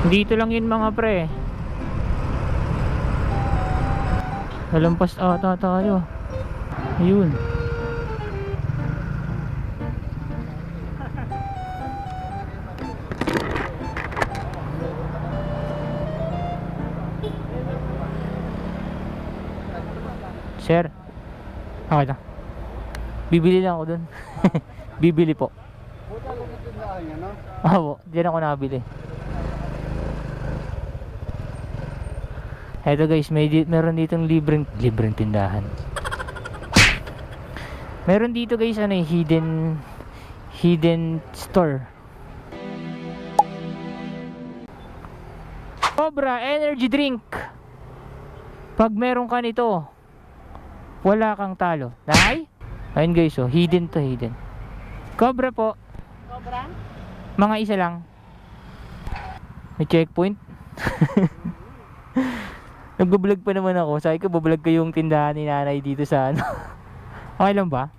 Dito lang yun mga pre. Nalampas ata tayo. Ayun. Sir, okay na. Bibili lang ako dun. Bibili po. Buta lang ang tindahan niya, no? Oo, diyan ako nabili. Eto guys, meron ditong libreng tindahan. Meron dito guys, ano eh, hidden store. Cobra energy drink. Pag meron ka nito, wala kang talo. Nay? Ayun guys, oh, hidden to, hidden. Cobra po. Cobra? Mga isa lang. May checkpoint. Nagbablog pa naman ako. Sabi ko, bablog ko yung tindahan ni nanay dito sa ano. Okay lang ba?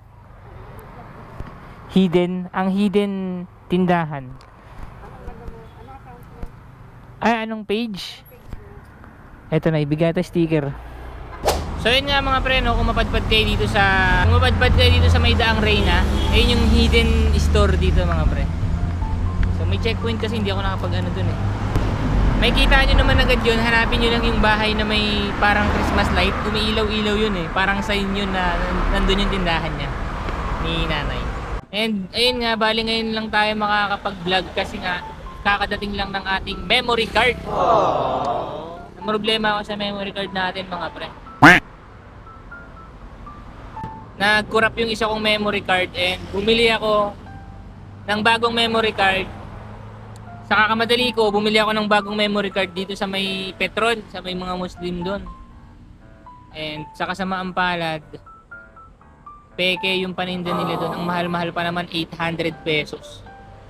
Hidden. Ang hidden tindahan. Ay, anong page? Eto na, ibigay ito sticker. So yun nga mga pre, no, kung mapadpad kayo dito sa may daang Reyna, ayun yung hidden store dito mga pre. So may checkpoint kasi hindi ako nakapag ano dun eh. May kita nyo naman agad yun, hanapin nyo lang yung bahay na may parang Christmas light, umiilaw-ilaw yun eh, parang sign yun na nandun yung tindahan niya ni nanay. And ayun nga, bali ngayon lang tayo makakapag-vlog kasi nga kakadating lang ng ating memory card. Ang problema ako sa memory card natin mga pre, nag-corrupt yung isa kong memory card and bumili ako ng bagong memory card. Sa kakamadali ko, bumili ako ng bagong memory card dito sa may Petron, sa may mga Muslim doon. And sa kasamaang palad, peke yung paninda nila doon. Ang mahal-mahal pa naman, 800 pesos.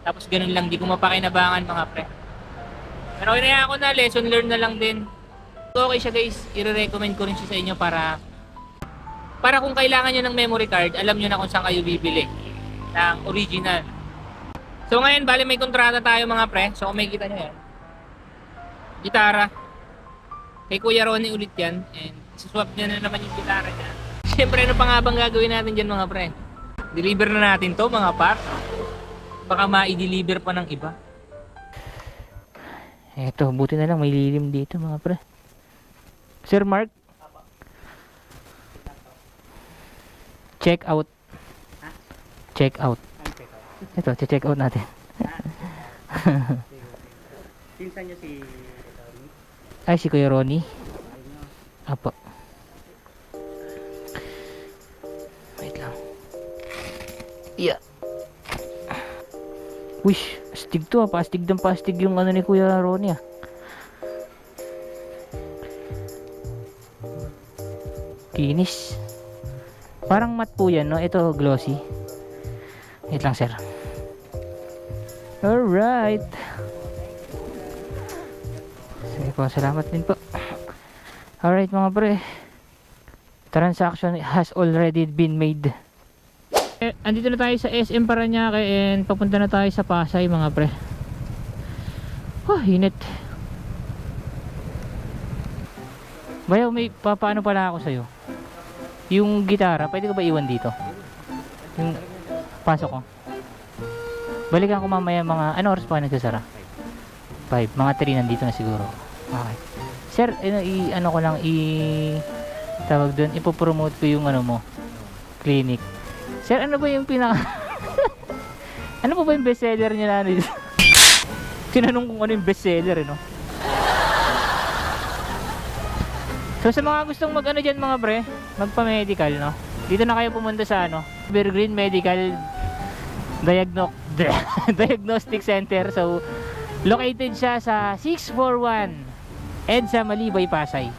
Tapos ganun lang, di ko mapakinabangan mga pre. Pero kaya ako na, lesson learned na lang din. So okay siya guys, i-recommend ko rin siya sa inyo para kung kailangan nyo ng memory card, alam nyo na kung saan kayo bibili ng original. So ngayon, bali may kontrata tayo mga pre. So kung makikita nyo yan, gitara. Kay Kuya Ronnie ulit yan. And swap niya na naman yung gitara niya. Siyempre, ano pa nga bang gagawin natin dyan mga pre? Deliver na natin to mga par. Baka ma-i-deliver pa ng iba. Eto, buti na lang may lilim dito mga pre. Sir Mark, check out. Check out. Ito, check out natin. Pinsan niya si Ronnie. Ay, si Kuya Ronnie. Apo. Wait lang. Yeah. Wish, astig to ah. Pastig ng pastig yung ano ni Kuya Ronnie ah. Kinis. Parang matte po yan, no? Ito, glossy. Wait lang, sir. Alright. Sige po, salamat din po. Alright, mga pre. Transaction has already been made. Andito na tayo sa SM Parañaque and papunta na tayo sa Pasay, mga pre. Oh, init. Bayaw, may papaano pala ako sa'yo. Yung gitara, pwede ko ba iwan dito? Yung pasok ko. Balikan ko mamaya mga, ano oras pa nagsasara? 5, mga 3 nandito na siguro. Okay. Sir, ano ko lang, tawag doon, ipopromote ko yung ano mo, clinic. Sir, ano ba yung pinaka, ano ba yung bestseller niya na dito? Tinanong kung ano yung bestseller, no? So sa mga gustong mag-ano dyan mga pre, magpa-medical, no? Dito na kayo pumunta sa ano, Evergreen Medical Diagnostic Center. So located siya sa 641 EDSA Malibay, Pasay.